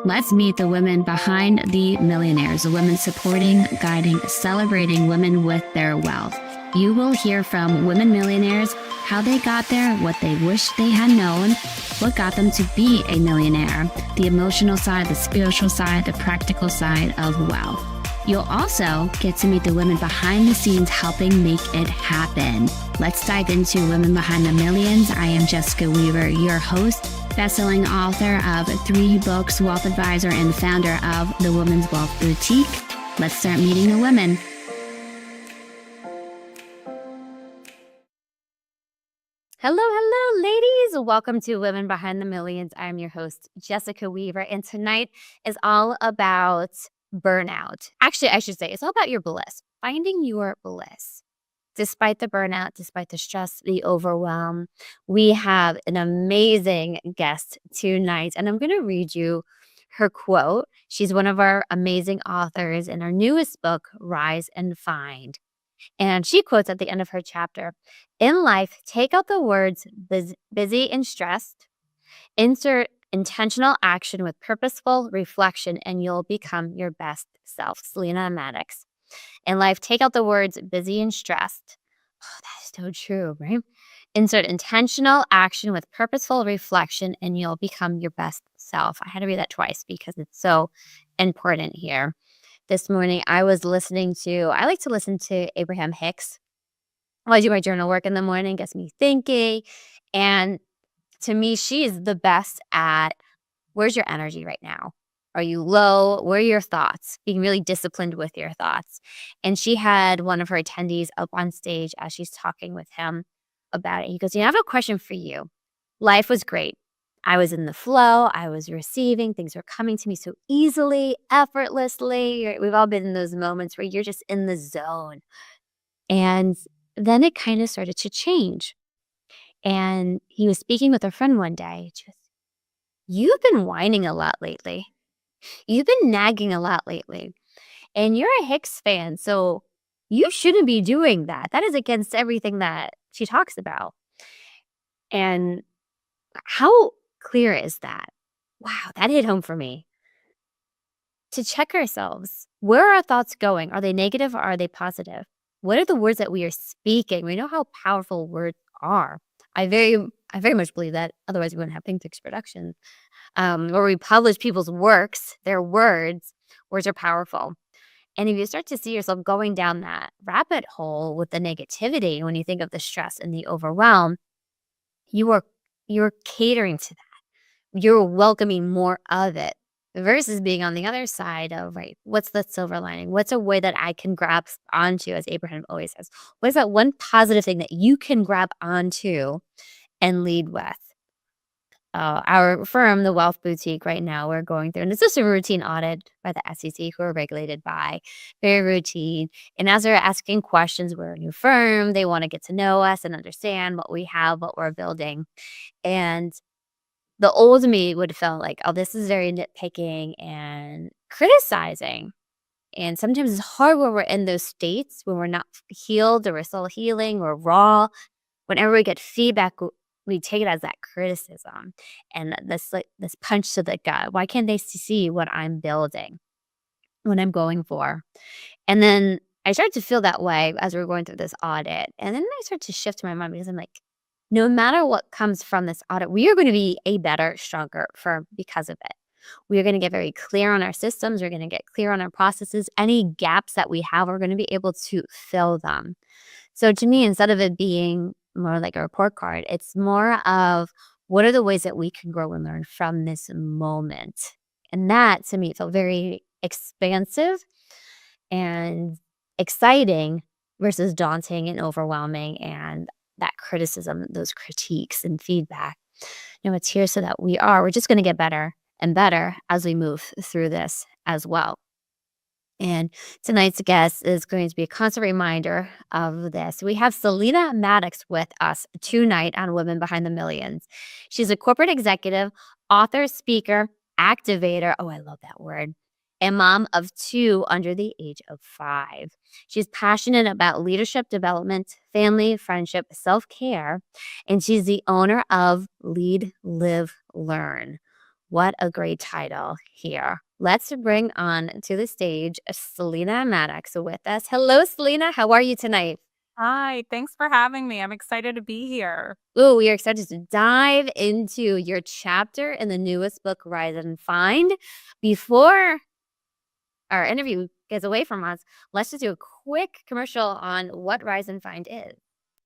Let's meet the women behind the millionaires, the women supporting, guiding, celebrating women with their wealth. You will hear from women millionaires, how they got there, what they wish they had known, what got them to be a millionaire, the emotional side, the spiritual side, the practical side of wealth. You'll also get to meet the women behind the scenes helping make it happen. Let's dive into Women Behind the Millions. I am Jessica Weaver, your host, best-selling author of 3 books, wealth advisor, and founder of the Women's Wealth Boutique. Let's start meeting the women. Hello, ladies. Welcome to Women Behind the Millions. I'm your host, Jessica Weaver, and tonight is all about burnout. Actually, I should say it's all about your bliss, finding your bliss. Despite the burnout, despite the stress, the overwhelm, we have an amazing guest tonight, and I'm going to read you her quote. She's one of our amazing authors in our newest book, Rise and Find. And she quotes at the end of her chapter, "In life, take out the words busy and stressed, insert intentional action with purposeful reflection, and you'll become your best self." Celina Mattocks. In life, take out the words busy and stressed. Oh, that is so true, right? Insert intentional action with purposeful reflection, and you'll become your best self. I had to read that twice because it's so important here. This morning, I like to listen to Abraham Hicks while I do my journal work in the morning, gets me thinking. And to me, she is the best at where's your energy right now? Are you low? Where are your thoughts? Being really disciplined with your thoughts. And she had one of her attendees up on stage as she's talking with him about it. He goes, I have a question for you. Life was great. I was in the flow. I was receiving. Things were coming to me so easily, effortlessly. We've all been in those moments where you're just in the zone. And then it kind of started to change. And he was speaking with a friend one day. She goes, you've been whining a lot lately. You've been nagging a lot lately. And you're a Hicks fan, so you shouldn't be doing that. That is against everything that she talks about. And how clear is that? Wow, that hit home for me. To check ourselves. Where are our thoughts going? Are they negative or are they positive? What are the words that we are speaking? We know how powerful words are. I very much believe that. Otherwise, we wouldn't have Think Fix Productions. Where we publish people's works, their words are powerful. And if you start to see yourself going down that rabbit hole with the negativity, when you think of the stress and the overwhelm, you're catering to that. You're welcoming more of it versus being on the other side of, right, what's the silver lining? What's a way that I can grab onto, as Abraham always says? What is that one positive thing that you can grab onto and lead with? Our firm, the Wealth Boutique, right now, we're going through, and it's just a routine audit by the SEC, who are regulated by, very routine. And as they're asking questions, we're a new firm. They want to get to know us and understand what we have, what we're building. And the old me would feel like, oh, this is very nitpicking and criticizing. And sometimes it's hard when we're in those states, when we're not healed or we're still healing, we're raw. Whenever we get feedback, we take it as that criticism and this punch to the gut. Why can't they see what I'm building, what I'm going for? And then I started to feel that way as we were going through this audit. And then I started to shift my mind because I'm like, no matter what comes from this audit, we are going to be a better, stronger firm because of it. We are going to get very clear on our systems. We're going to get clear on our processes. Any gaps that we have, we're going to be able to fill them. So to me, instead of it being more like a report card, it's more of what are the ways that we can grow and learn from this moment. And that, to me, felt very expansive and exciting versus daunting and overwhelming, and that criticism, those critiques and feedback. It's here so that we're just going to get better and better as we move through this as well. And tonight's guest is going to be a constant reminder of this. We have Celina Mattocks with us tonight on Women Behind the Millions. She's a corporate executive, author, speaker, activator. Oh, I love that word. And mom of 2 under the age of 5. She's passionate about leadership development, family, friendship, self-care, and she's the owner of Lead, Live, Learn. What a great title here. Let's bring on to the stage Celina Mattocks with us. Hello, Celina. How are you tonight? Hi, thanks for having me. I'm excited to be here. Ooh, we are excited to dive into your chapter in the newest book, Rise and Find. Before our interview gets away from us, let's just do a quick commercial on what Rise and Find is.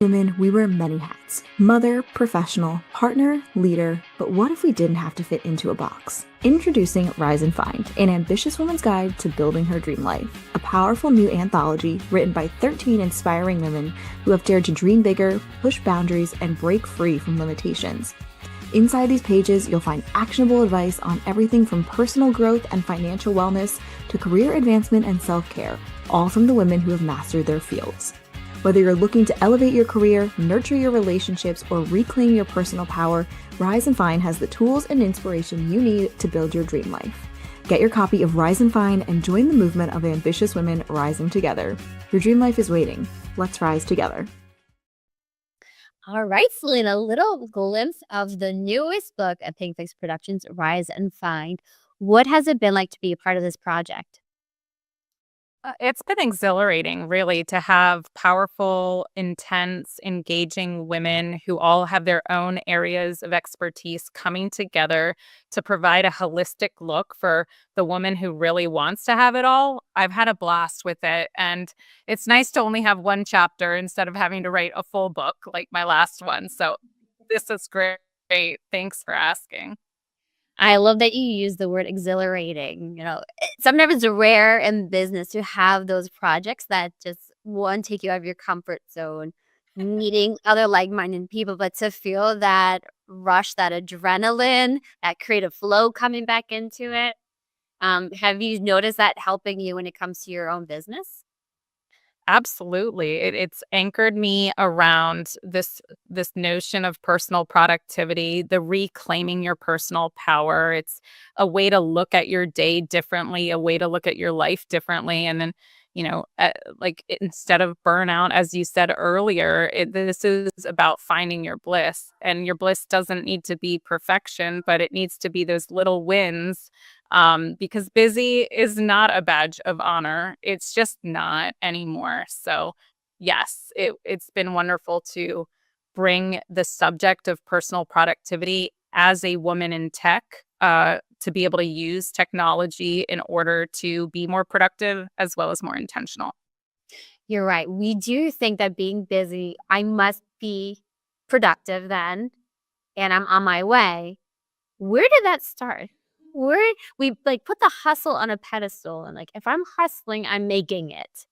Women, we wear many hats: mother, professional, partner, leader. But what if we didn't have to fit into a box? Introducing Rise and Find, an ambitious woman's guide to building her dream life. A powerful new anthology written by 13 inspiring women who have dared to dream bigger, push boundaries, and break free from limitations. Inside these pages, you'll find actionable advice on everything from personal growth and financial wellness to career advancement and self-care, all from the women who have mastered their fields. Whether you're looking to elevate your career, nurture your relationships, or reclaim your personal power, Rise and Find has the tools and inspiration you need to build your dream life. Get your copy of Rise and Find and join the movement of ambitious women rising together. Your dream life is waiting. Let's rise together. All right, Celina, a little glimpse of the newest book at Pink Fix Productions, Rise and Find. What has it been like to be a part of this project? It's been exhilarating, really, to have powerful, intense, engaging women who all have their own areas of expertise coming together to provide a holistic look for the woman who really wants to have it all. I've had a blast with it, and it's nice to only have one chapter instead of having to write a full book like my last one. So this is great. Thanks for asking. I love that you use the word exhilarating. Sometimes it's rare in business to have those projects that just one take you out of your comfort zone, meeting other like-minded people, but to feel that rush, that adrenaline, that creative flow coming back into it. Have you noticed that helping you when it comes to your own business? Absolutely. It's anchored me around this notion of personal productivity, the reclaiming your personal power. It's a way to look at your day differently, a way to look at your life differently. And then, instead of burnout, as you said earlier, this is about finding your bliss. And your bliss doesn't need to be perfection, but it needs to be those little wins, because busy is not a badge of honor. It's just not anymore. So, yes, it's been wonderful to bring the subject of personal productivity as a woman in tech, to be able to use technology in order to be more productive as well as more intentional. You're right. We do think that being busy, I must be productive then, and I'm on my way. Where did that start? Where we like put the hustle on a pedestal and like if I'm hustling, I'm making it.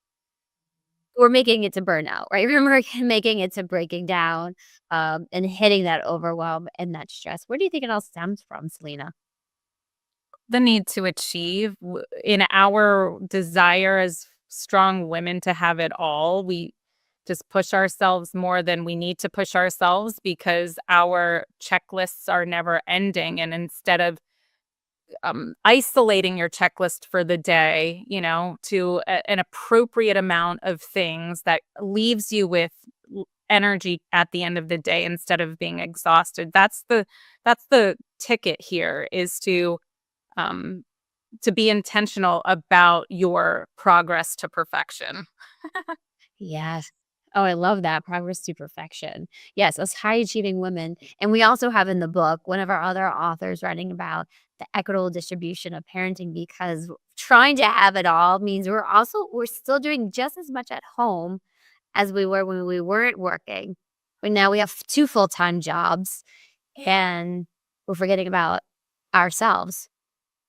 We're making it to burnout, right? Remember making it to breaking down and hitting that overwhelm and that stress. Where do you think it all stems from, Celina? The need to achieve in our desire as strong women to have it all, we just push ourselves more than we need to push ourselves because our checklists are never ending. And instead of isolating your checklist for the day, to an appropriate amount of things that leaves you with energy at the end of the day instead of being exhausted. That's the ticket here, is um, to be intentional about your progress to perfection. Yes. Oh, I love that. Progress to perfection. Yes, us high achieving women. And we also have in the book one of our other authors writing about the equitable distribution of parenting because trying to have it all means we're still doing just as much at home as we were when we weren't working. But now we have two full-time jobs and we're forgetting about ourselves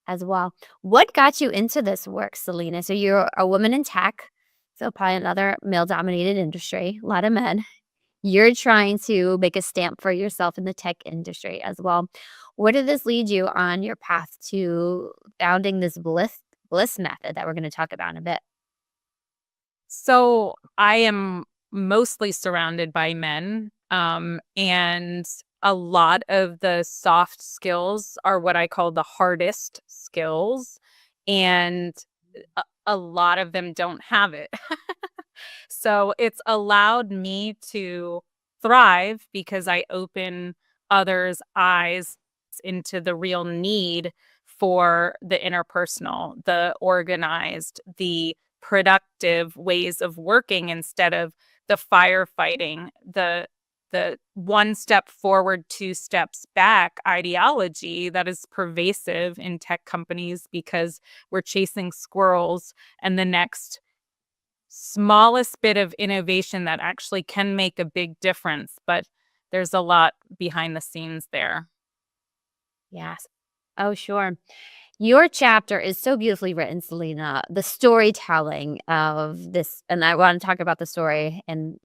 as well. What got you into this work, Celina? So you're a woman in tech, so probably another male-dominated industry, a lot of men. You're trying to make a stamp for yourself in the tech industry as well. Where did this lead you on your path to founding this Bliss Method that we're going to talk about in a bit? So I am mostly surrounded by men, and a lot of the soft skills are what I call the hardest skills, and a lot of them don't have it. So it's allowed me to thrive because I open others' eyes into the real need for the interpersonal, the organized, the productive ways of working instead of the firefighting, the one step forward, two steps back ideology that is pervasive in tech companies because we're chasing squirrels and the next smallest bit of innovation that actually can make a big difference. But there's a lot behind the scenes there. Yes. Oh, sure. Your chapter is so beautifully written, Celina. The storytelling of this, and I want to talk about the story and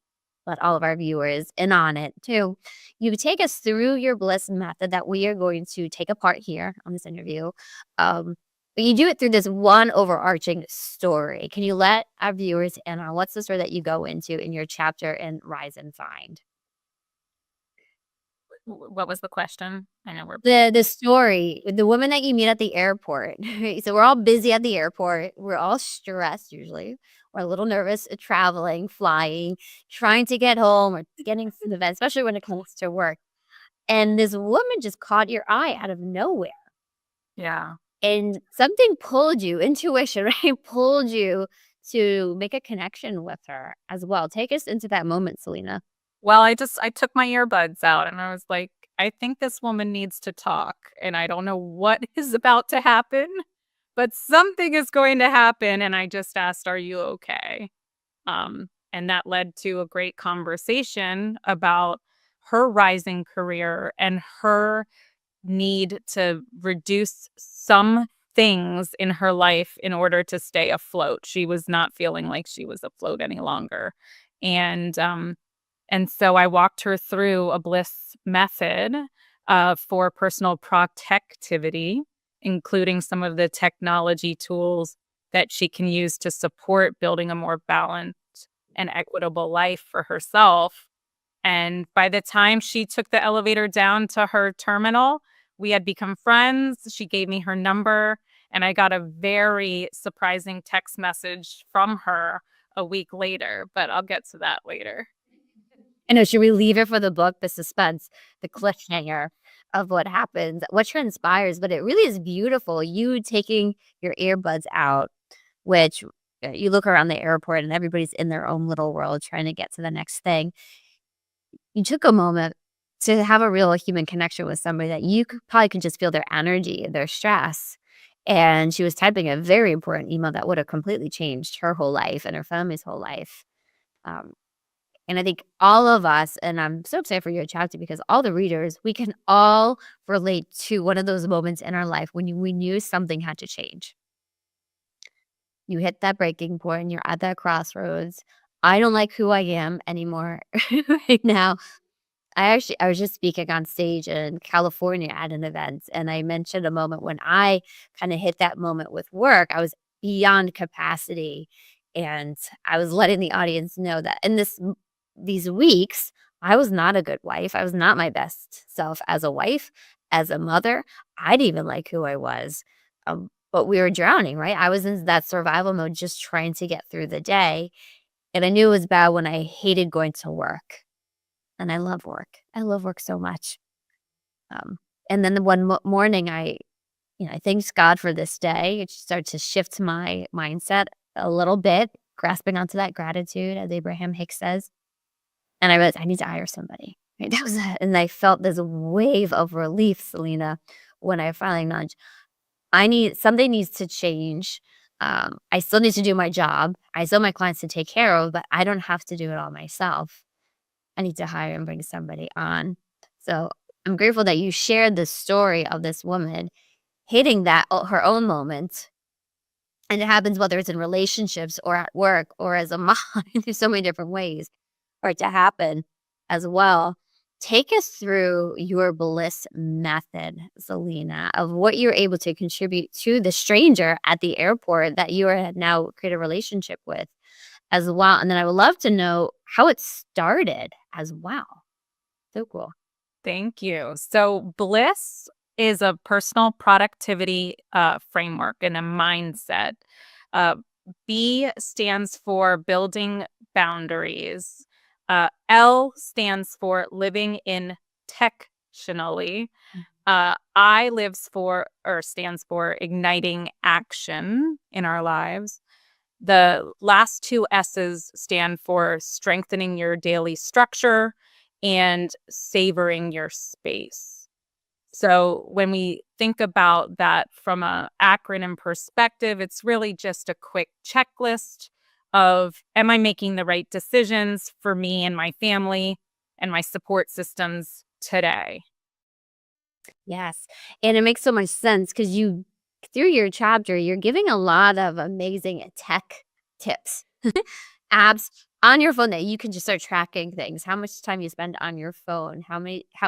let all of our viewers in on it too. You take us through your Bliss method that we are going to take apart here on this interview. But you do it through this one overarching story. Can you let our viewers in on what's the story that you go into in your chapter in Rise and Find? What was the question? I know we're The story, the woman that you meet at the airport. So we're all busy at the airport. We're all stressed usually. We're a little nervous traveling, flying, trying to get home or getting to the event, especially when it comes to work. And this woman just caught your eye out of nowhere. yeah. And something pulled you, intuition, right? Pulled you to make a connection with her as well. Take us into that moment, Celina. Well, I took my earbuds out and I was like, I think this woman needs to talk and I don't know what is about to happen, but something is going to happen. And I just asked, are you okay? And that led to a great conversation about her rising career and her need to reduce some things in her life in order to stay afloat. She was not feeling like she was afloat any longer. And so I walked her through a Bliss method for personal productivity, including some of the technology tools that she can use to support building a more balanced and equitable life for herself. And by the time she took the elevator down to her terminal, we had become friends. She gave me her number, and I got a very surprising text message from her a week later, but I'll get to that later. I know. Should we leave it for the book, the suspense, the cliffhanger of what happens, what transpires? But it really is beautiful. You taking your earbuds out, which you look around the airport and everybody's in their own little world trying to get to the next thing. You took a moment to have a real human connection with somebody that you probably could just feel their energy, their stress. And she was typing a very important email that would have completely changed her whole life and her family's whole life. Um, And I think all of us, and I'm so excited for your chapter because all the readers, we can all relate to one of those moments in our life when we knew something had to change. You hit that breaking point, you're at that crossroads. I don't like who I am anymore right now. I was just speaking on stage in California at an event, and I mentioned a moment when I kind of hit that moment with work. I was beyond capacity, and I was letting the audience know that in these weeks, I was not a good wife. I was not my best self as a wife, as a mother. I didn't even like who I was. But we were drowning, right? I was in that survival mode, just trying to get through the day. And I knew it was bad when I hated going to work. And I love work. I love work so much. And then the one morning, I thanked God for this day. It started to shift my mindset a little bit, grasping onto that gratitude, as Abraham Hicks says. And I realized I need to hire somebody. Right? That was it. And I felt this wave of relief, Celina, when I finally acknowledged something needs to change. I still need to do my job. I still have my clients to take care of, but I don't have to do it all myself. I need to hire and bring somebody on. So I'm grateful that you shared the story of this woman hitting that her own moment. And it happens whether it's in relationships or at work or as a mom. There's so many different ways for it to happen as well. Take us through your Bliss method, Celina, of what you're able to contribute to the stranger at the airport that you are now create a relationship with as well. And then I would love to know how it started as well. So cool. Thank you. So Bliss is a personal productivity framework and a mindset. B stands for building boundaries. L stands for living intentionally. I lives for, or stands for, igniting action in our lives. The last two S's stand for strengthening your daily structure and savoring your space. So when we think about that from a acronym perspective, it's really just a quick checklist of, am I making the right decisions for me and my family and my support systems today? Yes. And it makes so much sense because through your chapter, you're giving a lot of amazing tech tips, apps on your phone that you can just start tracking things, how much time you spend on your phone,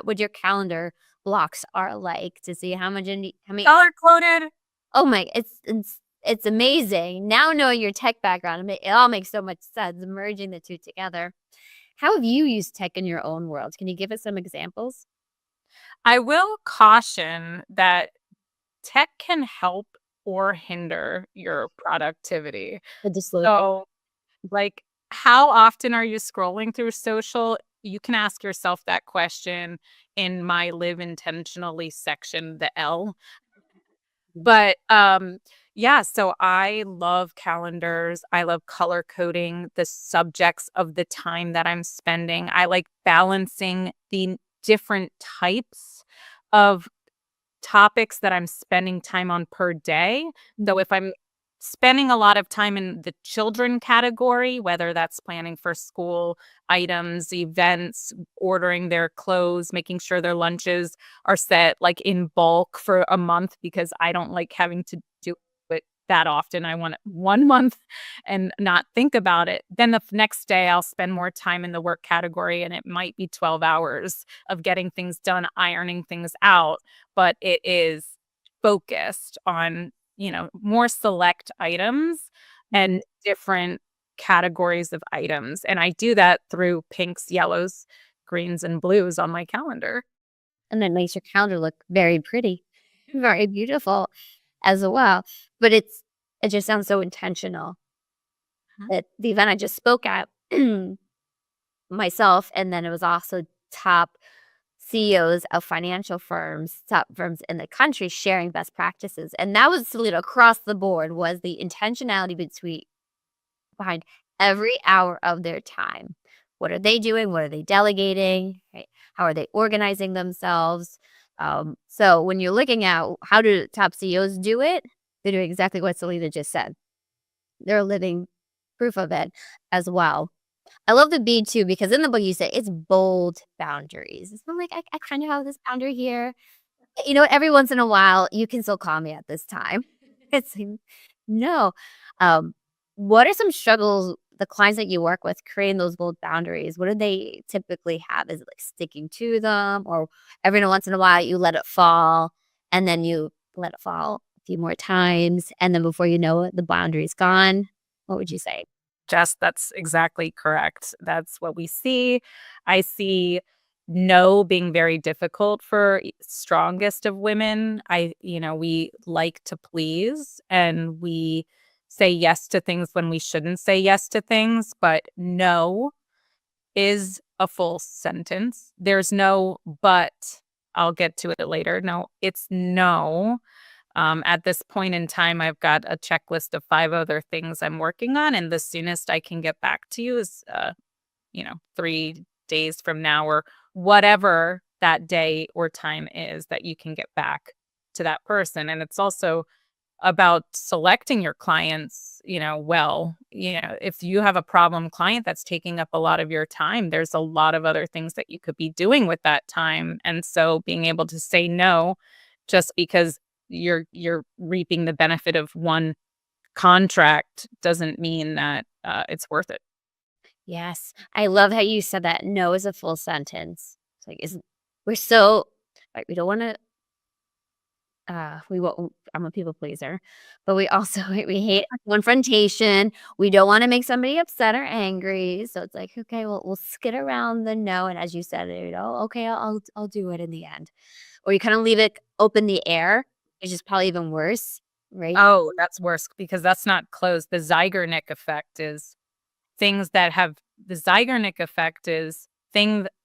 what your calendar blocks are like to see how many, Color coded. oh my, it's amazing. Now knowing your tech background, it all makes so much sense, merging the two together. How have you used tech in your own world? Can you give us some examples? I will caution that tech can help or hinder your productivity. The disclosure. So, like, how often are you scrolling through social? You can ask yourself that question in my live intentionally section, the L. But yeah, so I love calendars. I love color coding the subjects of the time that I'm spending. I like balancing the different types of topics that I'm spending time on per day. So if I'm spending a lot of time in the children category, whether that's planning for school items, events, ordering their clothes, making sure their lunches are set like in bulk for a month because I don't like having to do it that often. I want it 1 month and not think about it. Then the next day I'll spend more time in the work category and it might be 12 hours of getting things done, ironing things out, but it is focused on, more select items and different categories of items. And I do that through pinks, yellows, greens, and blues on my calendar. And it makes your calendar look very pretty, very beautiful as well. But it just sounds so intentional. That the event I just spoke at, myself, and then it was also top CEOs of financial firms, top firms in the country sharing best practices. And that was across the board, was the intentionality behind every hour of their time. What are they doing? What are they delegating? Right? How are they organizing themselves? So when you're looking at how do top CEOs do it, they're doing exactly what Celina just said. They're living proof of it as well. I love the B too, because in the book you say it's bold boundaries. So I'm like, I kind of have this boundary here. Every once in a while you can still call me at this time. It's like, no. Um, what are some struggles the clients that you work with creating those bold boundaries? What do they typically have? Is it like sticking to them, or every once in a while you let it fall and then you let it fall a few more times and then before you know it, the boundary's gone? What would you say? Jess, that's exactly correct. That's what we see. I see no being very difficult for strongest of women. We like to please and we say yes to things when we shouldn't say yes to things, but no is a full sentence. There's no but. I'll get to it later. No, it's no. At this point in time, I've got a checklist of 5 other things I'm working on, and the soonest I can get back to you is, 3 days from now or whatever that day or time is that you can get back to that person. And it's also about selecting your clients, well. If you have a problem client that's taking up a lot of your time, there's a lot of other things that you could be doing with that time. And so being able to say no just because you're reaping the benefit of one contract doesn't mean that it's worth it. Yes. I love how you said that no is a full sentence. It's like, we're so, like, we don't want to, we won't, I'm a people pleaser, but we also, we hate confrontation. We don't want to make somebody upset or angry. So it's like, okay, well, we'll skid around the no. And as you said, okay, I'll do it in the end. Or you kind of leave it open the air, which is probably even worse, right? Oh, that's worse because that's not closed. The Zeigarnik effect is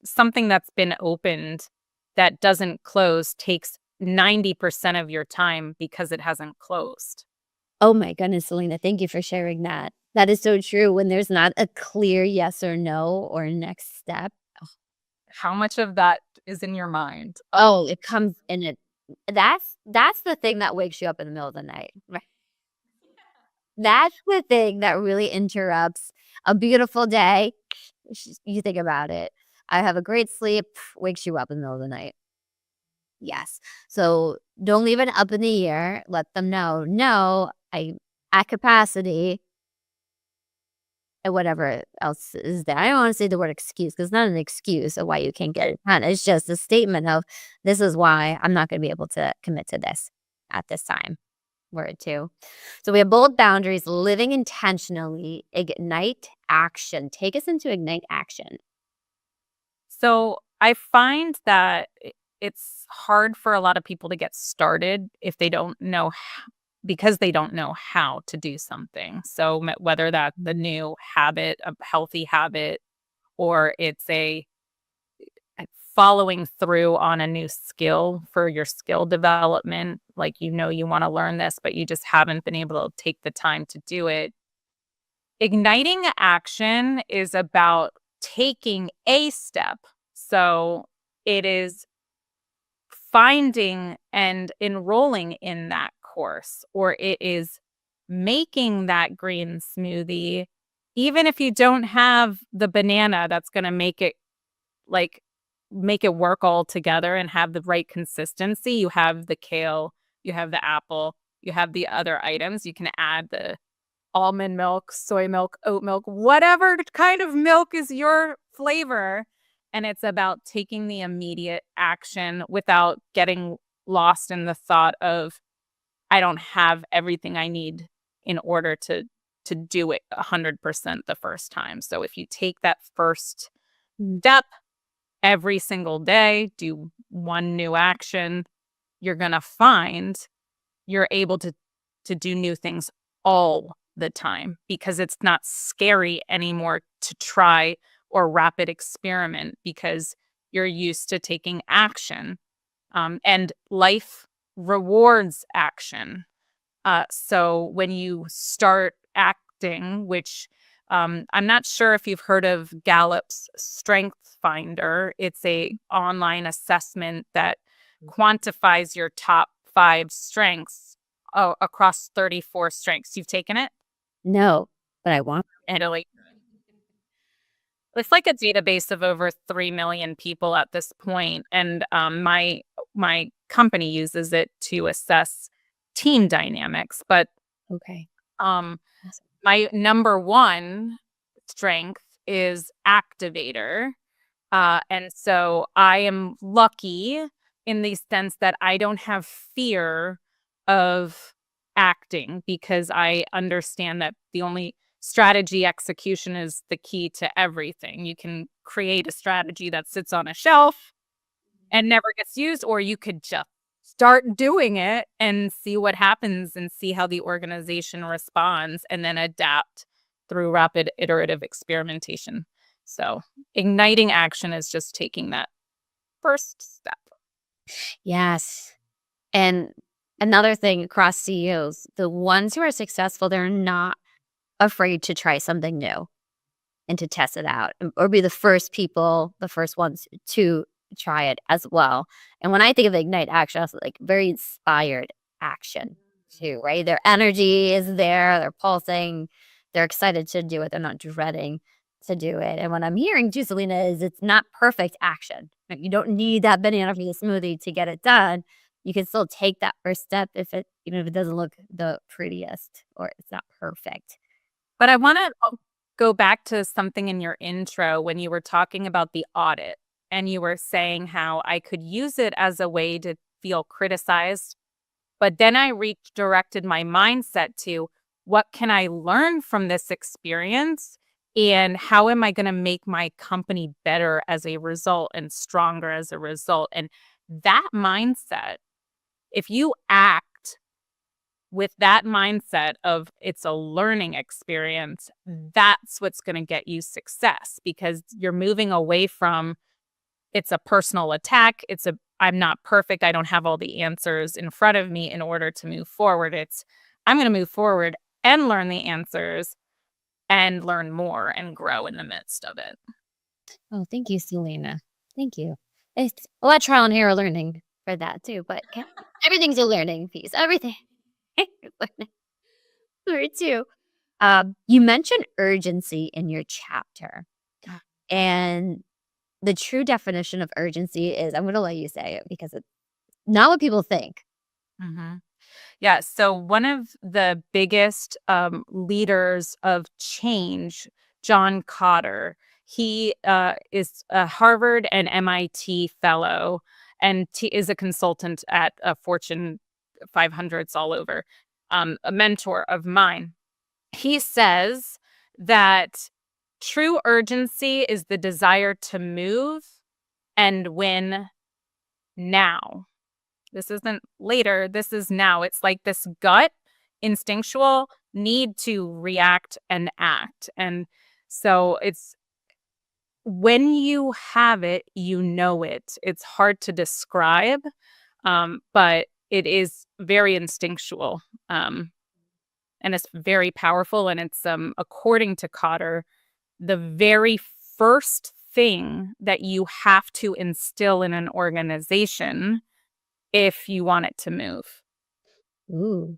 something that's been opened that doesn't close takes 90% of your time because it hasn't closed. Oh my goodness, Celina, thank you for sharing that. That is so true. When there's not a clear yes or no or next step, How much of that is in your mind? oh, it comes in it. That's the thing that wakes you up in the middle of the night. Right. That's the thing that really interrupts a beautiful day. You think about it. I have a great sleep, wakes you up in the middle of the night. Yes. So don't leave it up in the air. Let them know, no, I'm at capacity and whatever else is there. I don't want to say the word excuse because it's not an excuse of why you can't get it done. It's just a statement of this is why I'm not going to be able to commit to this at this time. Word two. So we have bold boundaries, living intentionally, ignite action. Take us into ignite action. So I find that it's hard for a lot of people to get started if they don't know because they don't know how to do something. So whether that's the new habit, a healthy habit, or it's a following through on a new skill for your skill development, like you want to learn this, but you just haven't been able to take the time to do it. Igniting action is about taking a step. So it is finding and enrolling in that course, or it is making that green smoothie, even if you don't have the banana that's going to make it work all together and have the right consistency. You have the kale, you have the apple, you have the other items. You can add the almond milk, soy milk, oat milk, whatever kind of milk is your flavor. And it's about taking the immediate action without getting lost in the thought of, I don't have everything I need in order to do it 100% the first time. So if you take that first step every single day, do one new action, you're going to find you're able to do new things all the time because it's not scary anymore to try or rapid experiment because you're used to taking action. And life rewards action. So when you start acting, which I'm not sure if you've heard of Gallup's Strength Finder. It's a online assessment that quantifies your top 5 strengths across 34 strengths. You've taken it? No, but I want. And it's like a database of over 3 million people at this point. And my company uses it to assess team dynamics. But Okay. my number 1 strength is activator. And so I am lucky in the sense that I don't have fear of acting because I understand that the only strategy execution is the key to everything. You can create a strategy that sits on a shelf and never gets used, or you could just start doing it and see what happens and see how the organization responds and then adapt through rapid iterative experimentation. So igniting action is just taking that first step. Yes. And another thing across CEOs, the ones who are successful, they're not afraid to try something new and to test it out or be the first ones to try it as well. And when I think of ignite action, also like very inspired action too, right? Their energy is there, they're pulsing, they're excited to do it, they're not dreading to do it. And what I'm hearing too, Celina, is it's not perfect action. You don't need that banana for the smoothie to get it done. You can still take that first step even if it doesn't look the prettiest or it's not perfect. But I want to go back to something in your intro when you were talking about the audit and you were saying how I could use it as a way to feel criticized. But then I redirected my mindset to what can I learn from this experience and how am I going to make my company better as a result and stronger as a result? And that mindset, if you act with that mindset of it's a learning experience, that's what's going to get you success because you're moving away from it's a personal attack. It's I'm not perfect. I don't have all the answers in front of me in order to move forward. It's I'm going to move forward and learn the answers and learn more and grow in the midst of it. Oh, thank you, Celina. Thank you. It's a lot of trial and error learning for that too, but everything's a learning piece. Everything. Learning for too. You mentioned urgency in your chapter, and the true definition of urgency is, I'm going to let you say it because it's not what people think. Mhm. Yeah. So one of the biggest leaders of change, John Cotter, he is a Harvard and MIT fellow and is a consultant at Fortune 500s all over, a mentor of mine. He says that true urgency is the desire to move and win now. This isn't later. This is now. It's like this gut instinctual need to react and act. And so it's when you have it, you know it. It's hard to describe, but it is very instinctual. And it's very powerful. And it's, according to Cotter, the very first thing that you have to instill in an organization if you want it to move. Ooh.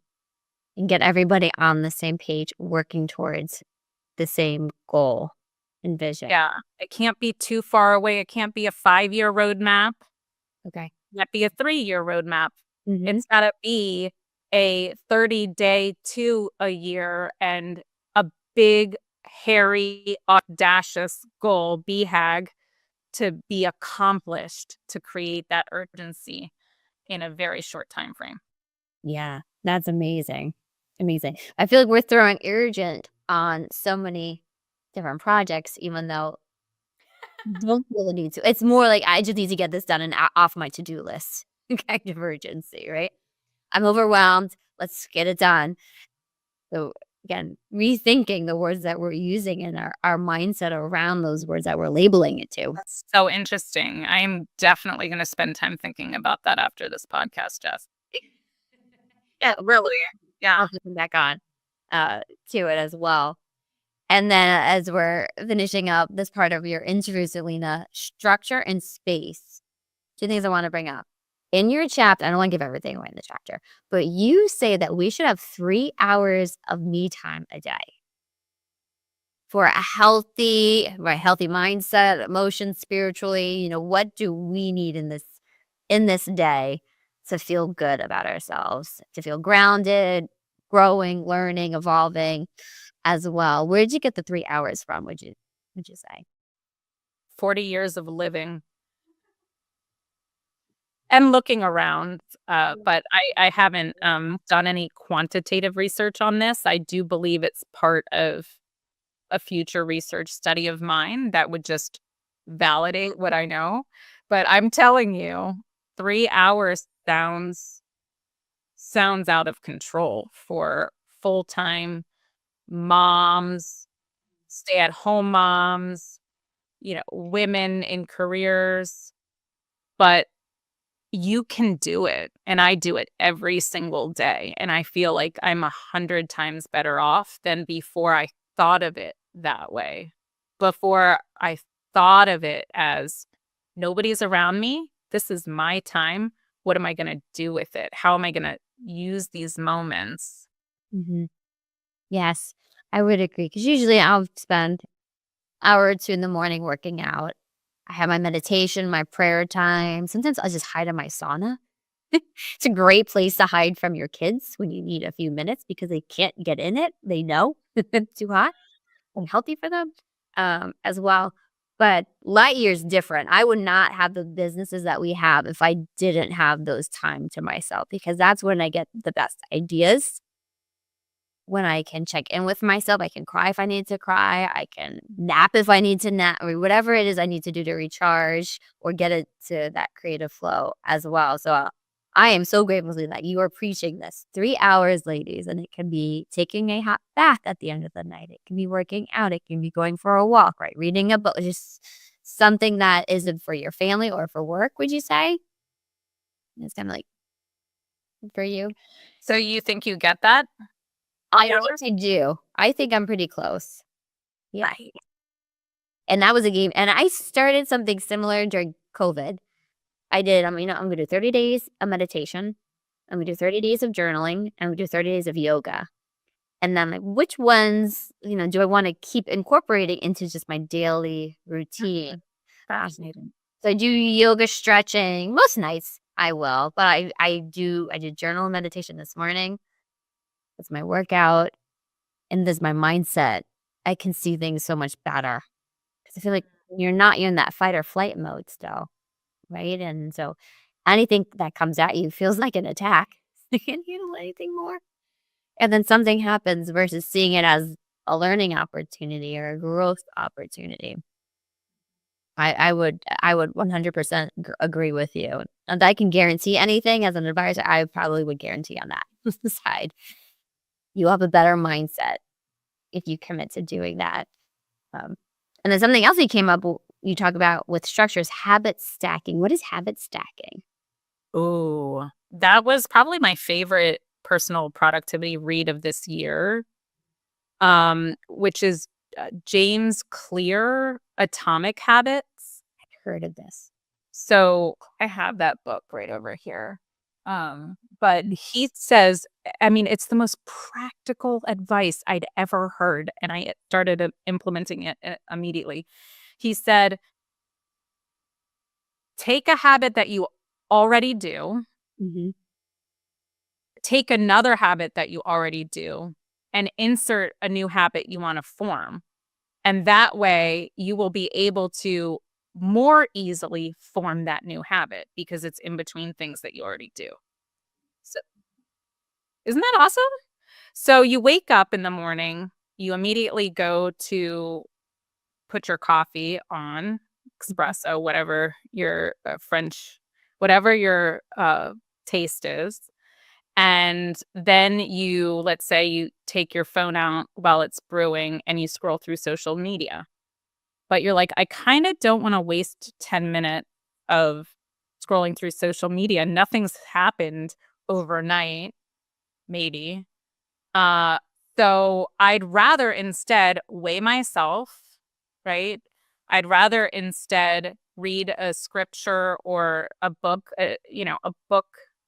And get everybody on the same page working towards the same goal and vision. Yeah. It can't be too far away. It can't be a 5-year roadmap. Okay. It can't be a 3-year roadmap. Mhm. It's got to be a 30-day to a year and a big, hairy, audacious goal, BHAG, to be accomplished to create that urgency in a very short time frame. Yeah, that's amazing. Amazing. I feel like we're throwing urgent on so many different projects, even though you don't really need to. It's more like I just need to get this done and off my to-do list kind of urgency, right? I'm overwhelmed. Let's get it done. So again, rethinking the words that we're using and our mindset around those words that we're labeling it to. That's so interesting. I'm definitely going to spend time thinking about that after this podcast, Jess. Yeah, really. Yeah. I'll have to come back on to it as well. And then as we're finishing up this part of your interview, Celina, structure and space. 2 things I want to bring up. In your chapter, I don't want to give everything away in the chapter, but you say that we should have 3 hours of me time a day for a healthy mindset, emotion, spiritually. What do we need in this day to feel good about ourselves, to feel grounded, growing, learning, evolving as well? Where did you get the 3 hours from, would you say? 40 years of living and looking around. But I haven't done any quantitative research on this. I do believe it's part of a future research study of mine that would just validate what I know. But I'm telling you, 3 hours sounds out of control for full-time moms, stay-at-home moms, women in careers. But you can do it. And I do it every single day. And I feel like I'm 100 times better off than before I thought of it that way. Before I thought of it as nobody's around me. This is my time. What am I going to do with it? How am I going to use these moments? Mm-hmm. Yes, I would agree. Because usually I'll spend an hour or 2 in the morning working out. I have my meditation, my prayer time. Sometimes I'll just hide in my sauna. It's a great place to hide from your kids when you need a few minutes because they can't get in it. They know it's too hot and healthy for them as well. But light years different. I would not have the businesses that we have if I didn't have those time to myself, because that's when I get the best ideas. When I can check in with myself, I can cry if I need to cry. I can nap if I need to nap, or whatever it is I need to do to recharge or get it to that creative flow as well. So I am so grateful that you are preaching this 3 hours, ladies, and it can be taking a hot bath at the end of the night. It can be working out. It can be going for a walk, right? Reading a book, just something that isn't for your family or for work, would you say? It's kind of like for you. So you think you get that? I do. I think I'm pretty close. Yeah. Right. And that was a game. And I started something similar during COVID. I'm going to do 30 days of meditation. I'm going to do 30 days of journaling. And I'm going to do 30 days of yoga. And then like, which ones, do I want to keep incorporating into just my daily routine? Fascinating. So I do yoga stretching. Most nights I will. But I did journal and meditation this morning. That's my workout. And this is my mindset. I can see things so much better. Because I feel like you're in that fight or flight mode still, right? And so anything that comes at you feels like an attack. You can't handle anything more. And then something happens versus seeing it as a learning opportunity or a growth opportunity. I would 100% agree with you. And I can guarantee anything as an advisor, I probably would guarantee on that side. You'll have a better mindset if you commit to doing that. And then something else you talk about with structures, habit stacking. What is habit stacking? Oh, that was probably my favorite personal productivity read of this year, which is James Clear, Atomic Habits. I've heard of this. So I have that book right over here. But he says, it's the most practical advice I'd ever heard. And I started implementing it immediately. He said, take a habit that you already do, take another habit that you already do, and insert a new habit you want to form. And that way you will be able to more easily form that new habit because it's in between things that you already do. So, isn't that awesome? So you wake up in the morning, you immediately go to put your coffee on, espresso, whatever your whatever your taste is. And then let's say you take your phone out while it's brewing and you scroll through social media. But you're like, I kind of don't want to waste 10 minutes of scrolling through social media. Nothing's happened overnight, maybe. So I'd rather instead weigh myself, right? I'd rather instead read a scripture or a book, a book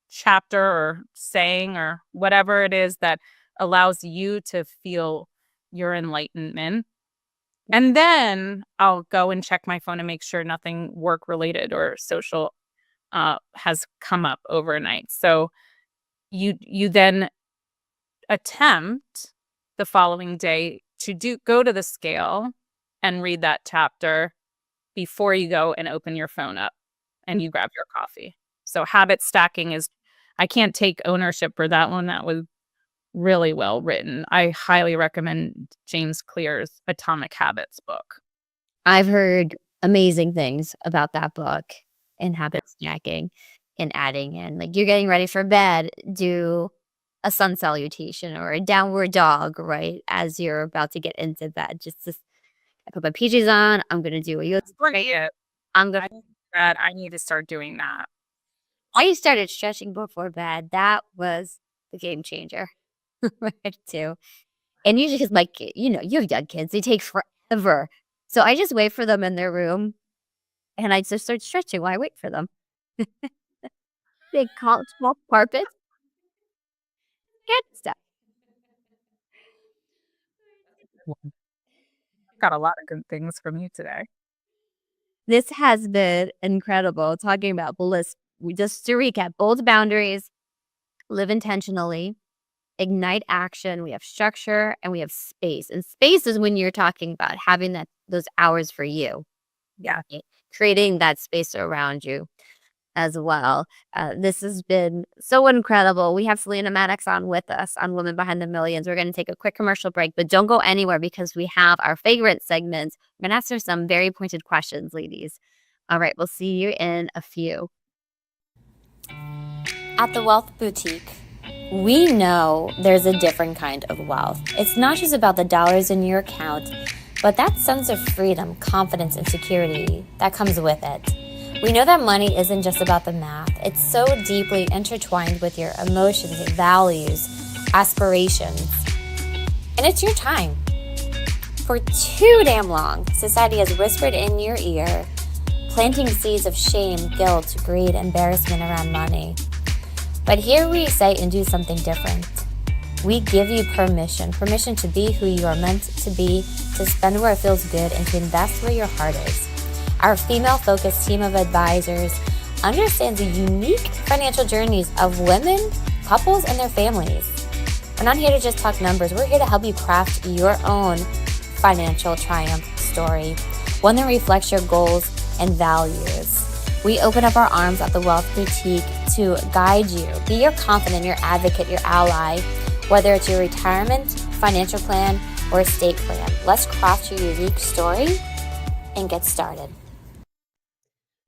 chapter or saying or whatever it is that allows you to feel your enlightenment. And then I'll go and check my phone and make sure nothing work related or social has come up overnight. So you then attempt the following day to go to the scale and read that chapter before you go and open your phone up and you grab your coffee. So habit stacking I can't take ownership for that one. That was really well written. I highly recommend James Clear's Atomic Habits book. I've heard amazing things about that book and habit stacking and adding in. Like you're getting ready for bed, do a sun salutation or a downward dog, right? As you're about to get into bed. I put my PJs on. I'm going to do a yoga. I need to start doing that. I started stretching before bed. That was the game changer. Right, too. And usually because you have young kids, they take forever. So I just wait for them in their room and I just start stretching while I wait for them. They call small carpets. And stuff. Got a lot of good things from you today. This has been incredible talking about bliss. Just to recap, bold boundaries, live intentionally, ignite action. We have structure and we have space. And space is when you're talking about having those hours for you. Yeah. Creating that space around you as well. This has been so incredible. We have Celina Mattocks on with us on Women Behind the Millions. We're going to take a quick commercial break, but don't go anywhere because we have our favorite segments. We're going to ask her some very pointed questions, ladies. All right, we'll see you in a few. At the Wealth Boutique, we know there's a different kind of wealth. It's not just about the dollars in your account, but that sense of freedom, confidence, and security that comes with it. We know that money isn't just about the math. It's so deeply intertwined with your emotions, values, aspirations. And it's your time. For too damn long, society has whispered in your ear, planting seeds of shame, guilt, greed, embarrassment around money. But here we say and do something different. We give you permission to be who you are meant to be, to spend where it feels good, and to invest where your heart is. Our female-focused team of advisors understands the unique financial journeys of women, couples, and their families. We're not here to just talk numbers. We're here to help you craft your own financial triumph story, one that reflects your goals and values. We open up our arms at the Wealth Boutique to guide you, be your confidant, your advocate, your ally, whether it's your retirement, financial plan, or estate plan. Let's craft your unique story and get started.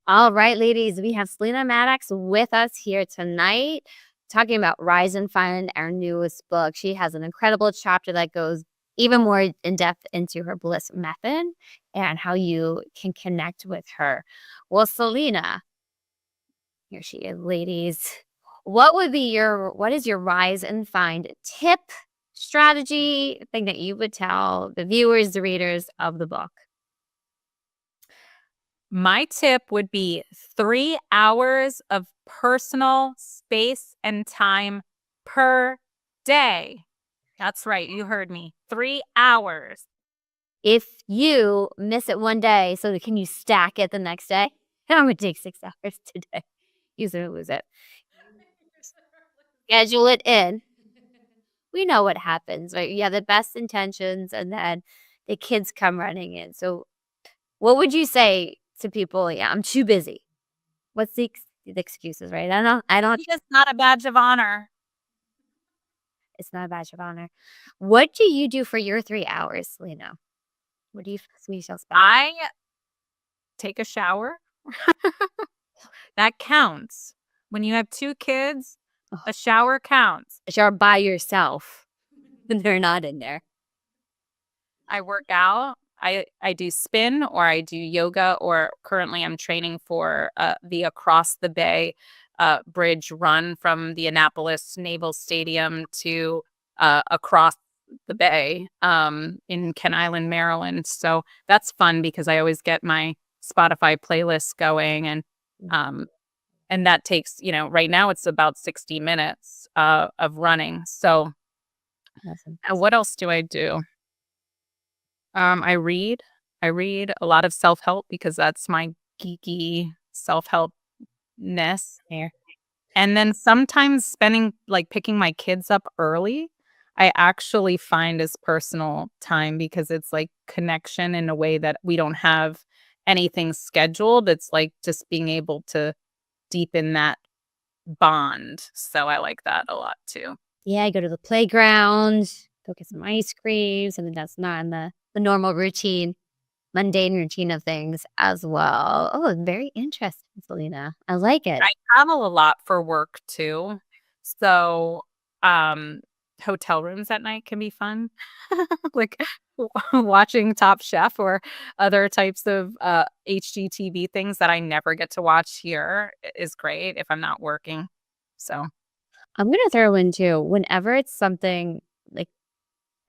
All right, ladies, we have Celina Mattocks with us here tonight talking about Rise and Find, our newest book. She has an incredible chapter that goes even more in depth into her Bliss Method and how you can connect with her. Well, Celina, here she is, ladies. What is your Rise and Find tip, strategy, thing that you would tell the viewers, the readers of the book? My tip would be 3 hours of personal space and time per day. That's right. You heard me. 3 hours. If you miss it one day, so can you stack it the next day? I'm going to take 6 hours today. Use it or lose it. Schedule it in. We know what happens, right? You have the best intentions and then the kids come running in. So what would you say to people? Yeah, I'm too busy. What's the excuses, right? I don't. It's not a badge of honor. It's not a badge of honor. What do you do for your 3 hours, Celina? What do you spend? I take a shower. That counts. When you have 2 kids, a shower counts. A shower by yourself. They're not in there. I work out. I do spin or I do yoga, or currently I'm training for the Across the Bay bridge run from the Annapolis Naval Stadium to across the bay in Kent Island, Maryland. So that's fun because I always get my Spotify playlist going, and that takes, right now it's about 60 minutes of running. So what else do I do? I read a lot of self-help because that's my geeky self-helpness here. And then sometimes picking my kids up early, I actually find is personal time because it's like connection in a way that we don't have anything scheduled. It's like just being able to deepen that bond. So I like that a lot too. Yeah, I go to the playground, go get some ice cream, something that's not in the normal routine, mundane routine of things as well. Oh, very interesting, Celina. I like it. I travel a lot for work too. So hotel rooms at night can be fun. Like watching Top Chef or other types of HGTV things that I never get to watch here is great if I'm not working. So I'm going to throw in too, whenever it's something like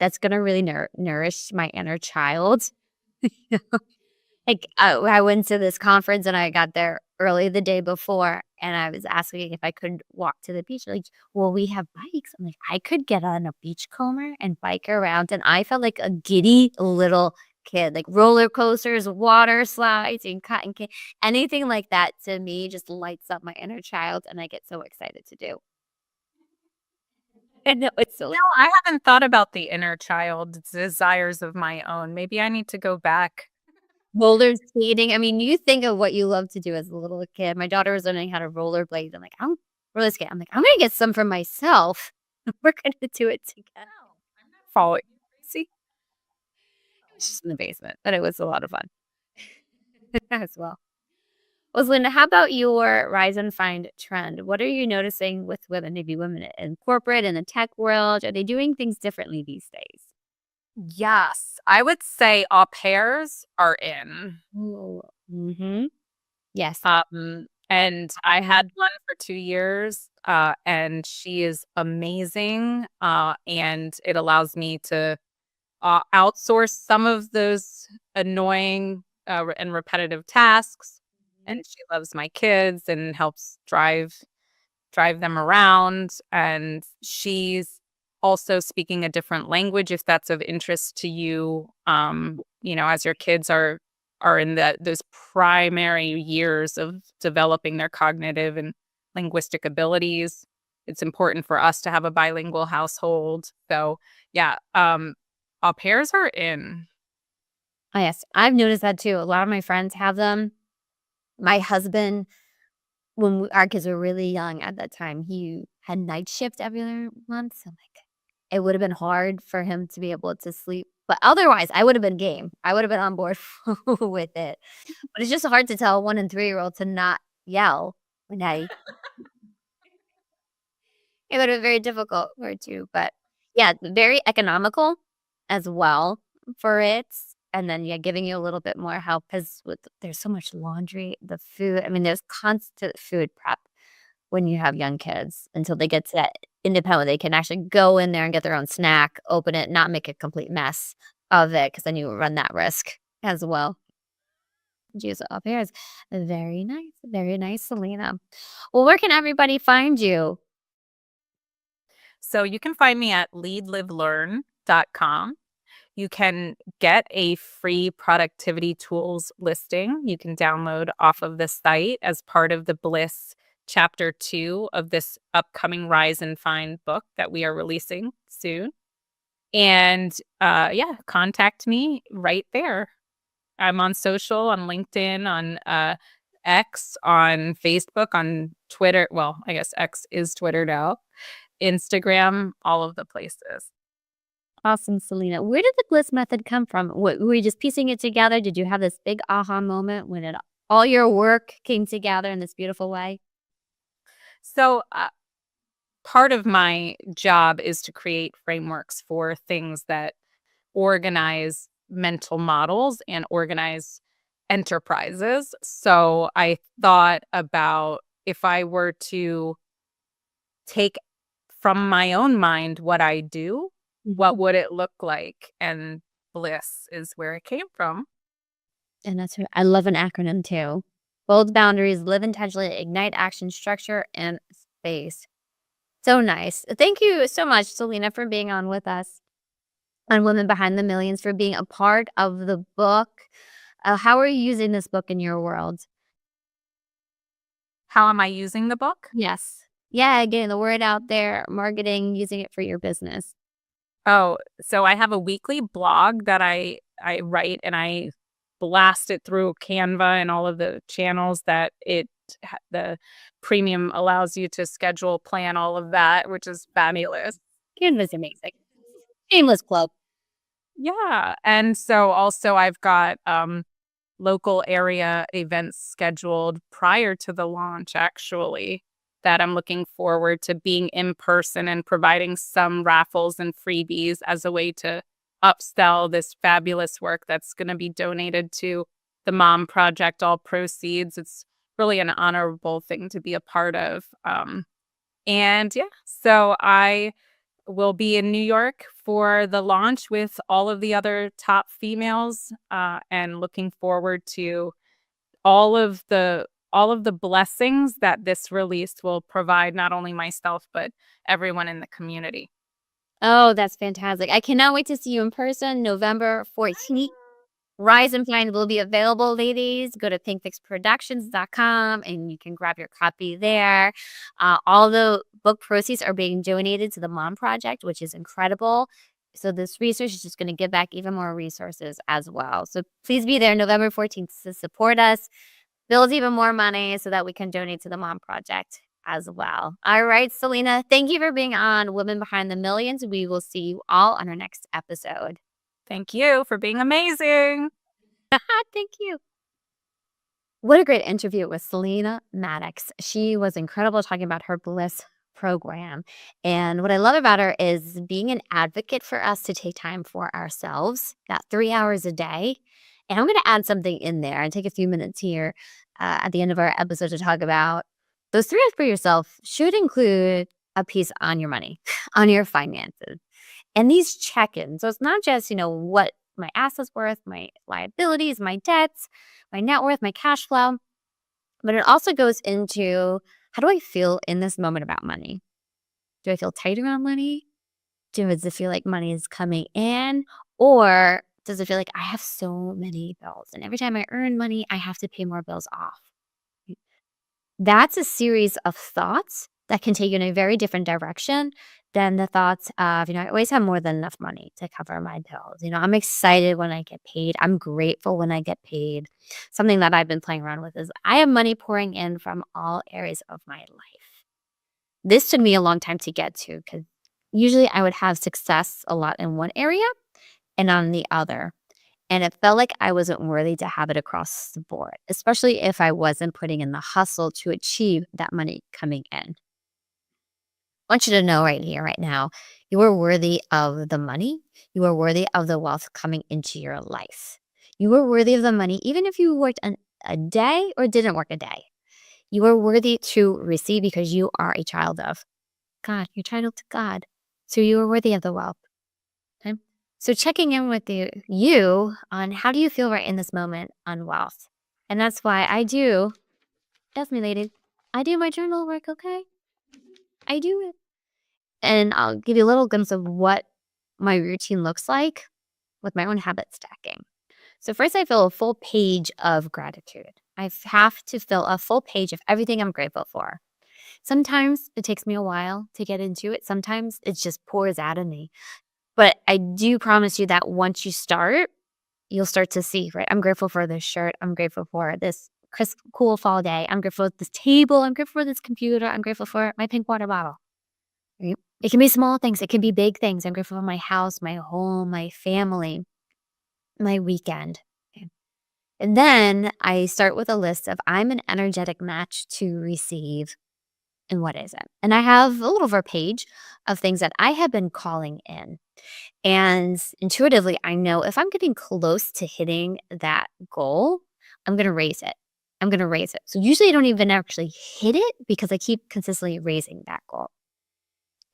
that's going to really nourish my inner child. Like I went to this conference and I got there early the day before and I was asking if I could walk to the beach. Like, well, we have bikes. I'm like, I could get on a beachcomber and bike around. And I felt like a giddy little kid, like roller coasters, water slides, and cotton candy. Anything like that to me just lights up my inner child and I get so excited to do. And no, it's so. No, I haven't thought about the inner child desires of my own. Maybe I need to go back. Roller skating. I mean, you think of what you love to do as a little kid. My daughter was learning how to rollerblade. I'm like, I'm roller skate. I'm like, I'm gonna get some for myself. We're gonna do it together. I'm not following. See, it's just in the basement, but it was a lot of fun as well. Well, Linda, how about your Rise and Find trend? What are you noticing with women, maybe women in corporate and the tech world? Are they doing things differently these days? yes, I would say au pairs are in. Mm-hmm. Yes. And I had one for 2 years, and she is amazing, and it allows me to outsource some of those annoying and repetitive tasks. And she loves my kids and helps drive them around. And she's also speaking a different language if that's of interest to you. As your kids are in those primary years of developing their cognitive and linguistic abilities. It's important for us to have a bilingual household. So yeah, au pairs are in. Oh, yes. I've noticed that too. A lot of my friends have them. My husband, when our kids were really young at that time, he had night shift every other month. So, like, it would have been hard for him to be able to sleep. But otherwise, I would have been game. I would have been on board with it. But it's just hard to tell a 1 and 3-year-old to not yell when it would have been very difficult for it to. But yeah, very economical as well for it. And then, yeah, giving you a little bit more help because there's so much laundry, the food. I mean, there's constant food prep when you have young kids until they get to that independent. They can actually go in there and get their own snack, open it, not make a complete mess of it because then you run that risk as well. Juice up here is very nice, Celina. Well, where can everybody find you? So you can find me at leadlivelearn.com. You can get a free productivity tools listing you can download off of the site as part of the Bliss Chapter 2 of this upcoming Rise and Find book that we are releasing soon. And contact me right there. I'm on social, on LinkedIn, on X, on Facebook, on Twitter. Well, I guess X is Twitter now. Instagram, all of the places. Awesome, Celina. Where did the Bliss Method come from? Were you just piecing it together? Did you have this big aha moment when all your work came together in this beautiful way? So part of my job is to create frameworks for things that organize mental models and organize enterprises. So I thought about if I were to take from my own mind what I do, what would it look like? And Bliss is where it came from. And I love an acronym too. Bold boundaries, live intentionally, ignite action, structure, and space. So nice. Thank you so much, Celina, for being on with us on Women Behind the Millions, for being a part of the book. How are you using this book in your world? How am I using the book? Yes. Yeah, getting the word out there, marketing, using it for your business. Oh, so I have a weekly blog that I write, and I blast it through Canva and all of the channels that the premium allows you to schedule, plan, all of that, which is fabulous. Canva's amazing. Shameless plug. Yeah. And so also I've got local area events scheduled prior to the launch, actually, that I'm looking forward to being in person and providing some raffles and freebies as a way to upsell this fabulous work that's going to be donated to the Mom Project, all proceeds. It's really an honorable thing to be a part of. So I will be in New York for the launch with all of the other top females, and looking forward to all of the blessings that this release will provide, not only myself, but everyone in the community. Oh, that's fantastic. I cannot wait to see you in person, November 14th. Rise and Find will be available, ladies. Go to pinkfixproductions.com and you can grab your copy there. All the book proceeds are being donated to the Mom Project, which is incredible. So this research is just going to give back even more resources as well. So please be there November 14th to support us, build even more money so that we can donate to the Mom Project as well. All right, Celina, thank you for being on Women Behind the Millions. We will see you all on our next episode. Thank you for being amazing. Thank you. What a great interview with Celina Mattocks. She was incredible talking about her Bliss program. And what I love about her is being an advocate for us to take time for ourselves, that 3 hours a day, And I'm going to add something in there and take a few minutes here at the end of our episode to talk about those 3 F's for yourself should include a piece on your money, on your finances. And these check-ins, so it's not just, what my assets worth, my liabilities, my debts, my net worth, my cash flow, but it also goes into how do I feel in this moment about money? Do I feel tight around money? Does it feel like money is coming in? Or does it feel like I have so many bills and every time I earn money, I have to pay more bills off? That's a series of thoughts that can take you in a very different direction than the thoughts of, I always have more than enough money to cover my bills. I'm excited when I get paid. I'm grateful when I get paid. Something that I've been playing around with is I have money pouring in from all areas of my life. This took me a long time to get to because usually I would have success a lot in one area and on the other. And it felt like I wasn't worthy to have it across the board, especially if I wasn't putting in the hustle to achieve that money coming in. I want you to know right here, right now, you are worthy of the money. You are worthy of the wealth coming into your life. You are worthy of the money, even if you worked a day or didn't work a day. You are worthy to receive because you are a child of God. You're a child to God. So you are worthy of the wealth. Okay? So checking in with you on how do you feel right in this moment on wealth. And that's why that's me, lady. I do my journal work, okay? I do it. And I'll give you a little glimpse of what my routine looks like with my own habit stacking. So first I fill a full page of gratitude. I have to fill a full page of everything I'm grateful for. Sometimes it takes me a while to get into it. Sometimes it just pours out of me. But I do promise you that once you start, you'll start to see, right? I'm grateful for this shirt. I'm grateful for this crisp, cool fall day. I'm grateful for this table. I'm grateful for this computer. I'm grateful for my pink water bottle. Right? It can be small things. It can be big things. I'm grateful for my house, my home, my family, my weekend. Okay. And then I start with a list of I'm an energetic match to receive. And what is it? And I have a little over a page of things that I have been calling in. And intuitively, I know if I'm getting close to hitting that goal, I'm going to raise it. I'm going to raise it. So usually I don't even actually hit it because I keep consistently raising that goal.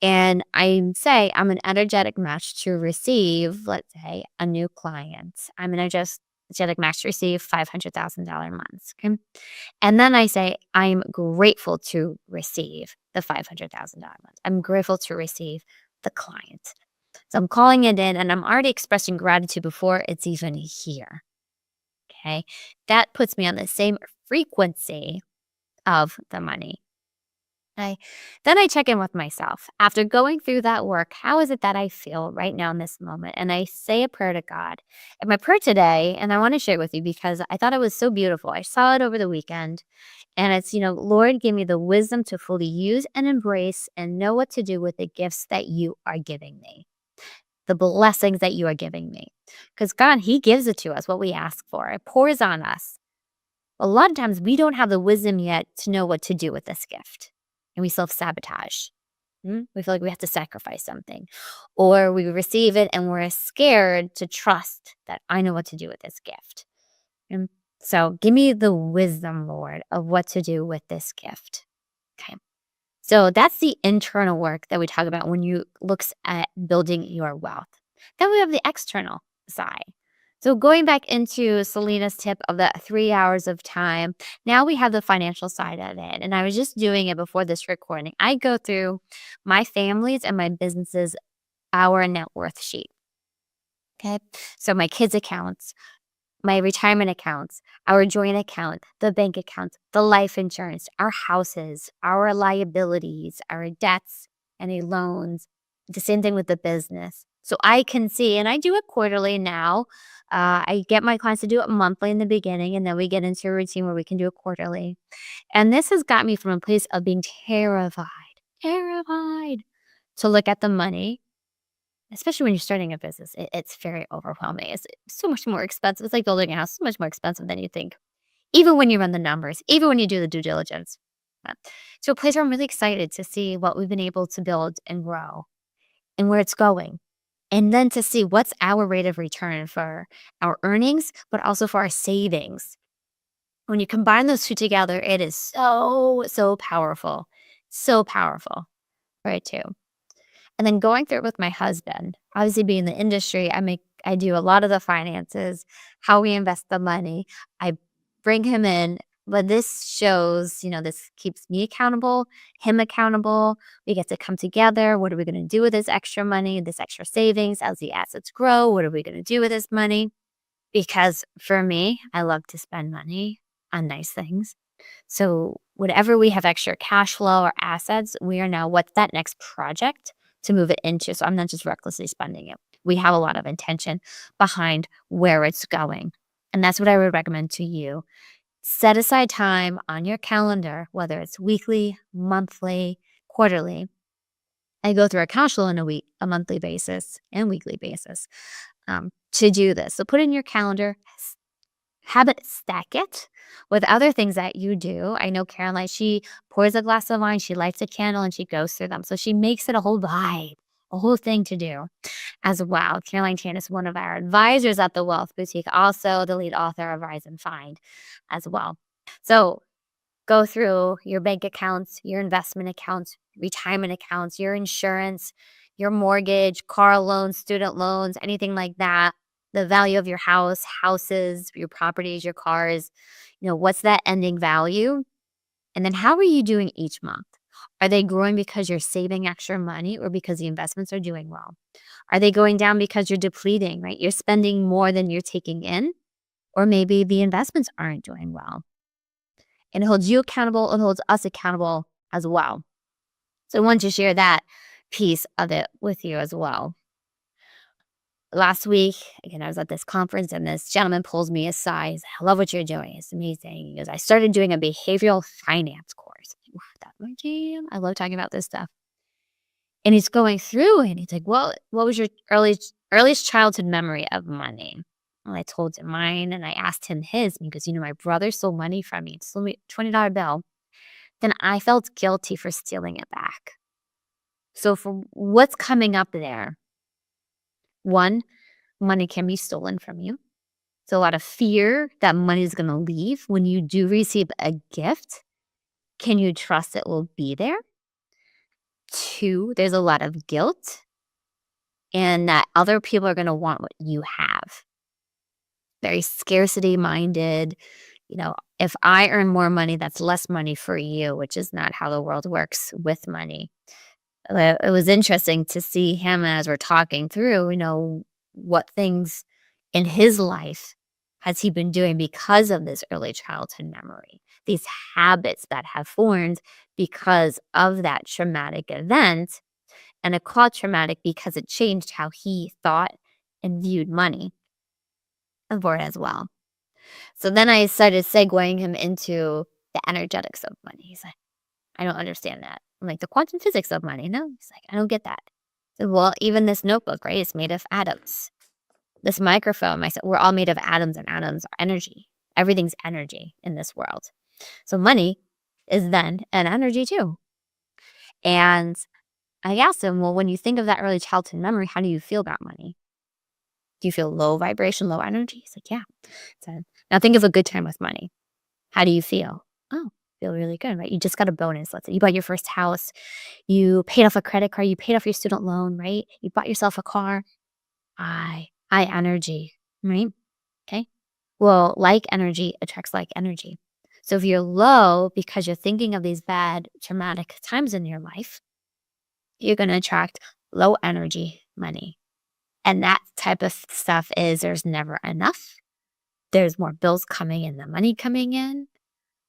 And I say I'm an energetic match to receive, let's say, a new client. I'm an energetic match to receive $500,000 months. Okay. And then I say, I'm grateful to receive the $500,000 month. I'm grateful to receive the client. So I'm calling it in and I'm already expressing gratitude before it's even here. Okay. That puts me on the same frequency of the money. Then I check in with myself. After going through that work, how is it that I feel right now in this moment? And I say a prayer to God. And my prayer today, and I want to share it with you because I thought it was so beautiful. I saw it over the weekend. And it's, Lord, give me the wisdom to fully use and embrace and know what to do with the gifts that you are giving me, the blessings that you are giving me. Because God, He gives it to us, what we ask for. It pours on us. A lot of times we don't have the wisdom yet to know what to do with this gift. And we self-sabotage. We feel like we have to sacrifice something. Or we receive it and we're scared to trust that I know what to do with this gift. And so give me the wisdom, Lord, of what to do with this gift. Okay. So that's the internal work that we talk about when you look at building your wealth. Then we have the external side. So going back into Celina's tip of the 3 hours of time, now we have the financial side of it. And I was just doing it before this recording. I go through my family's and my business's our net worth sheet. Okay. So my kids' accounts, my retirement accounts, our joint account, the bank accounts, the life insurance, our houses, our liabilities, our debts, any loans, the same thing with the business. So I can see, and I do it quarterly now. I get my clients to do it monthly in the beginning, and then we get into a routine where we can do it quarterly. And this has got me from a place of being terrified to look at the money, especially when you're starting a business. It's very overwhelming. It's so much more expensive. It's like building a house, so much more expensive than you think, even when you run the numbers, even when you do the due diligence. So a place where I'm really excited to see what we've been able to build and grow and where it's going. And then to see what's our rate of return for our earnings, but also for our savings. When you combine those two together, it is so powerful. So powerful, right, too. And then going through it with my husband, obviously being in the industry, I do a lot of the finances, how we invest the money. I bring him in, but this shows, this keeps me accountable, him accountable. We get to come together. What are we going to do with this extra money, this extra savings as the assets grow? What are we going to do with this money? Because for me, I love to spend money on nice things. So whatever we have extra cash flow or assets, we are now, what's that next project to move it into? So I'm not just recklessly spending it. We have a lot of intention behind where it's going. And that's what I would recommend to you. Set aside time on your calendar, whether it's weekly, monthly, quarterly. I go through a cash flow on a monthly basis and weekly basis to do this. So put in your calendar, have it, stack it with other things that you do. I know Caroline, she pours a glass of wine, she lights a candle, and she goes through them. So she makes it a whole vibe, a whole thing to do as well. Caroline Chan is one of our advisors at the Wealth Boutique, also the lead author of Rise and Find as well. So go through your bank accounts, your investment accounts, retirement accounts, your insurance, your mortgage, car loans, student loans, anything like that. The value of your houses, your properties, your cars, what's that ending value? And then how are you doing each month? Are they growing because you're saving extra money or because the investments are doing well? Are they going down because you're depleting, right? You're spending more than you're taking in, or maybe the investments aren't doing well. And it holds you accountable. It holds us accountable as well. So I wanted to share that piece of it with you as well. Last week, again, I was at this conference and this gentleman pulls me aside. He's like, I love what you're doing. It's amazing. He goes, I started doing a behavioral finance course. Wow, that's my jam. I love talking about this stuff. And he's going through and he's like, well, what was your earliest childhood memory of money? And I told him mine and I asked him his because, my brother stole money from me. He stole me a $20 bill. Then I felt guilty for stealing it back. So for what's coming up there, one, money can be stolen from you. So a lot of fear that money is going to leave when you do receive a gift. Can you trust it will be there? Two, there's a lot of guilt and that other people are going to want what you have. Very scarcity minded. If I earn more money, that's less money for you, which is not how the world works with money. It was interesting to see him as we're talking through, what things in his life has he been doing because of this early childhood memory, these habits that have formed because of that traumatic event. And it called traumatic because it changed how he thought and viewed money for it as well. So then I started segueing him into the energetics of money. He's like, I don't understand that. I'm like, the quantum physics of money. No, he's like, I don't get that. I said, well, even this notebook, right? It's made of atoms. This microphone, I said, we're all made of atoms, and atoms are energy. Everything's energy in this world. So money is then an energy too. And I asked him, well, when you think of that early childhood memory, how do you feel about money? Do you feel low vibration, low energy? He's like, yeah. So now think of a good time with money. How do you feel? Oh, feel really good, right? You just got a bonus. Let's say you bought your first house. You paid off a credit card. You paid off your student loan, right? You bought yourself a car. High energy, right? Okay. Well, like energy attracts like energy. So if you're low because you're thinking of these bad traumatic times in your life, you're going to attract low energy money. And that type of stuff is there's never enough. There's more bills coming in than money coming in.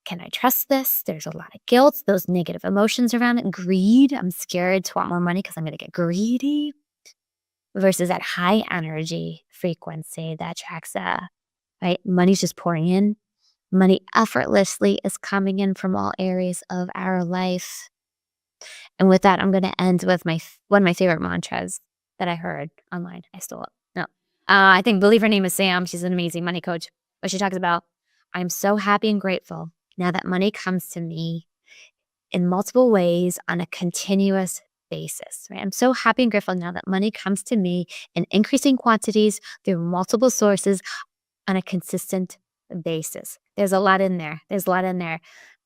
Can I trust this? There's a lot of guilt, those negative emotions around it. Greed. I'm scared to want more money because I'm going to get greedy. Versus that high energy frequency that attracts right? Money's just pouring in. Money effortlessly is coming in from all areas of our life. And with that, I'm going to end with one of my favorite mantras that I heard online. I stole it. No. I believe her name is Sam. She's an amazing money coach. But she talks about, I'm so happy and grateful now that money comes to me in multiple ways on a continuous basis, right? I'm so happy and grateful now that money comes to me in increasing quantities through multiple sources on a consistent basis. There's a lot in there.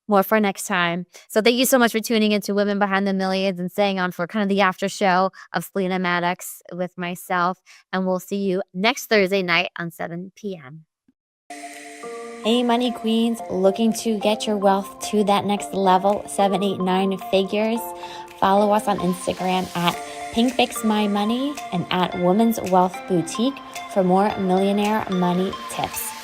More for next time. So thank you so much for tuning into Women Behind the Millions and staying on for kind of the after show of Celina Mattocks with myself. And we'll see you next Thursday night on 7 p.m. Hey, money queens, looking to get your wealth to that next level, 7, 8, 9 figures? Follow us on Instagram at PinkFixMyMoney and at Women's Wealth Boutique for more millionaire money tips.